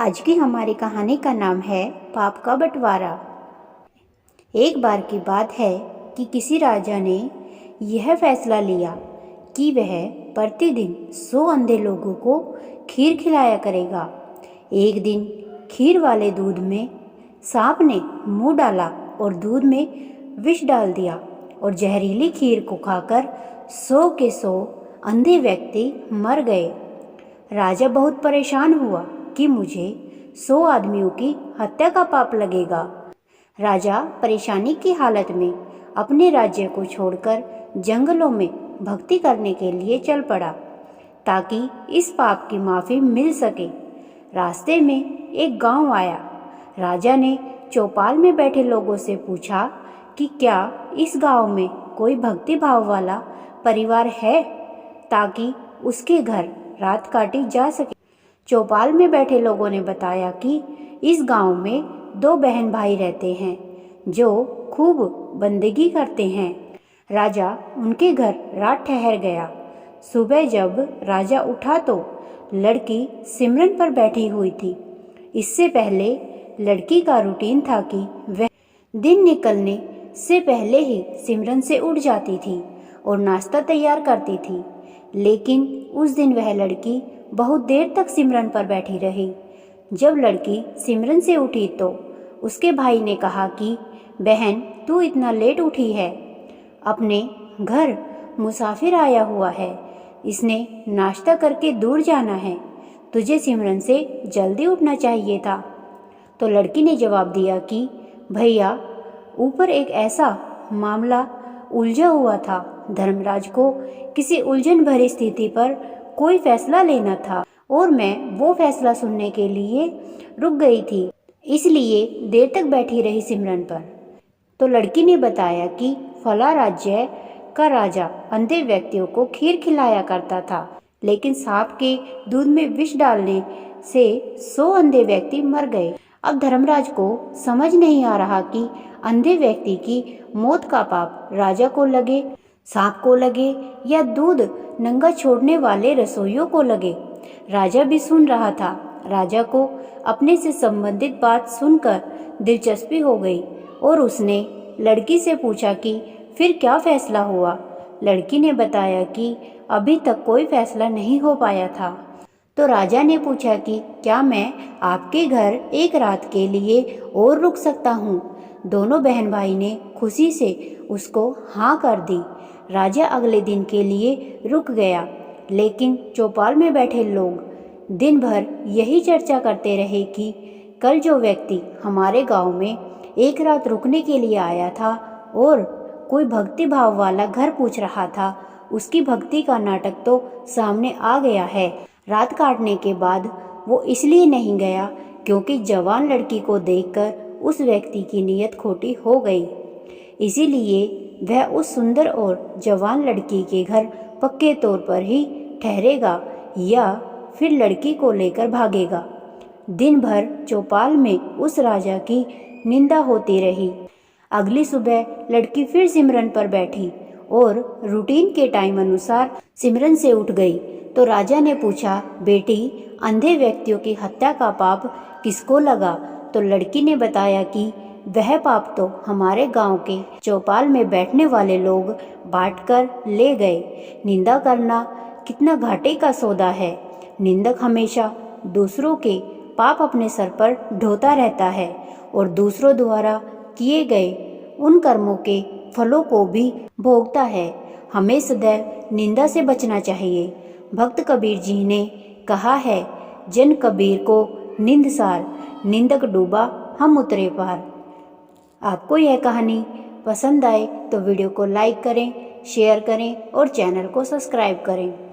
आज की हमारी कहानी का नाम है पाप का बंटवारा। एक बार की बात है कि किसी राजा ने यह फैसला लिया कि वह प्रतिदिन 100 अंधे लोगों को खीर खिलाया करेगा। एक दिन खीर वाले दूध में सांप ने मुंह डाला और दूध में विष डाल दिया और जहरीली खीर को खाकर 100 के 100 अंधे व्यक्ति मर गए। राजा बहुत परेशान हुआ कि मुझे 100 आदमियों की हत्या का पाप लगेगा। राजा परेशानी की हालत में अपने राज्य को छोड़कर जंगलों में भक्ति करने के लिए चल पड़ा ताकि इस पाप की माफ़ी मिल सके। रास्ते में एक गांव आया। राजा ने चौपाल में बैठे लोगों से पूछा कि क्या इस गांव में कोई भक्ति भाव वाला परिवार है ताकि उसके घर रात काटी जा सके। चौपाल में बैठे लोगों ने बताया कि इस गांव में 2 बहन भाई रहते हैं जो खूब बंदगी करते हैं। राजा उनके घर रात ठहर गया। सुबह जब राजा उठा तो लड़की सिमरन पर बैठी हुई थी। इससे पहले लड़की का रूटीन था कि वह दिन निकलने से पहले ही सिमरन से उठ जाती थी और नाश्ता तैयार करती थी। लेकिन उस दिन वह लड़की बहुत देर तक सिमरन पर बैठी रही। जब लड़की सिमरन से उठी तो उसके भाई ने कहा कि बहन, तू इतना लेट उठी है, अपने घर मुसाफिर आया हुआ है, इसने नाश्ता करके दूर जाना है, तुझे सिमरन से जल्दी उठना चाहिए था। तो लड़की ने जवाब दिया कि भैया, ऊपर एक ऐसा मामला उलझा हुआ था, धर्मराज को किसी उलझन भरी स्थिति पर कोई फैसला लेना था और मैं वो फैसला सुनने के लिए रुक गई थी, इसलिए देर तक बैठी रही सिमरन पर। तो लड़की ने बताया कि फला राज्य का राजा अंधे व्यक्तियों को खीर खिलाया करता था, लेकिन सांप के दूध में विष डालने से 100 अंधे व्यक्ति मर गए। अब धर्मराज को समझ नहीं आ रहा कि अंधे व्यक्ति की मौत का पाप राजा को लगे, सांप को लगे या दूध नंगा छोड़ने वाले रसोइयों को लगे। राजा भी सुन रहा था। राजा को अपने से संबंधित बात सुनकर दिलचस्पी हो गई और उसने लड़की से पूछा कि फिर क्या फैसला हुआ। लड़की ने बताया कि अभी तक कोई फैसला नहीं हो पाया था। तो राजा ने पूछा कि क्या मैं आपके घर एक रात के लिए और रुक सकता हूँ। दोनों बहन भाई ने खुशी से उसको हाँ कर दी। राजा अगले दिन के लिए रुक गया, लेकिन चौपाल में बैठे लोग दिन भर यही चर्चा करते रहे कि कल जो व्यक्ति हमारे गांव में एक रात रुकने के लिए आया था और कोई भक्ति भाव वाला घर पूछ रहा था, उसकी भक्ति का नाटक तो सामने आ गया है। रात काटने के बाद वो इसलिए नहीं गया क्योंकि जवान लड़की को देखकर उस व्यक्ति की नीयत खोटी हो गई, इसीलिए वह उस सुंदर और जवान लड़की के घर पक्के तौर पर ही ठहरेगा या फिर लड़की को लेकर भागेगा। दिन भर चौपाल में उस राजा की निंदा होती रही। अगली सुबह लड़की फिर सिमरन पर बैठी और रूटीन के टाइम अनुसार सिमरन से उठ गई। तो राजा ने पूछा, बेटी, अंधे व्यक्तियों की हत्या का पाप किसको लगा। तो लड़की ने बताया कि वह पाप तो हमारे गांव के चौपाल में बैठने वाले लोग बांटकर ले गए। निंदा करना कितना घाटे का सौदा है। निंदक हमेशा दूसरों के पाप अपने सर पर ढोता रहता है और दूसरों द्वारा किए गए उन कर्मों के फलों को भी भोगता है। हमें सदैव निंदा से बचना चाहिए। भक्त कबीर जी ने कहा है, जन कबीर को निंदसार, निंदक डूबा हम उतरे पार। आपको यह कहानी पसंद आए तो वीडियो को लाइक करें, शेयर करें और चैनल को सब्सक्राइब करें।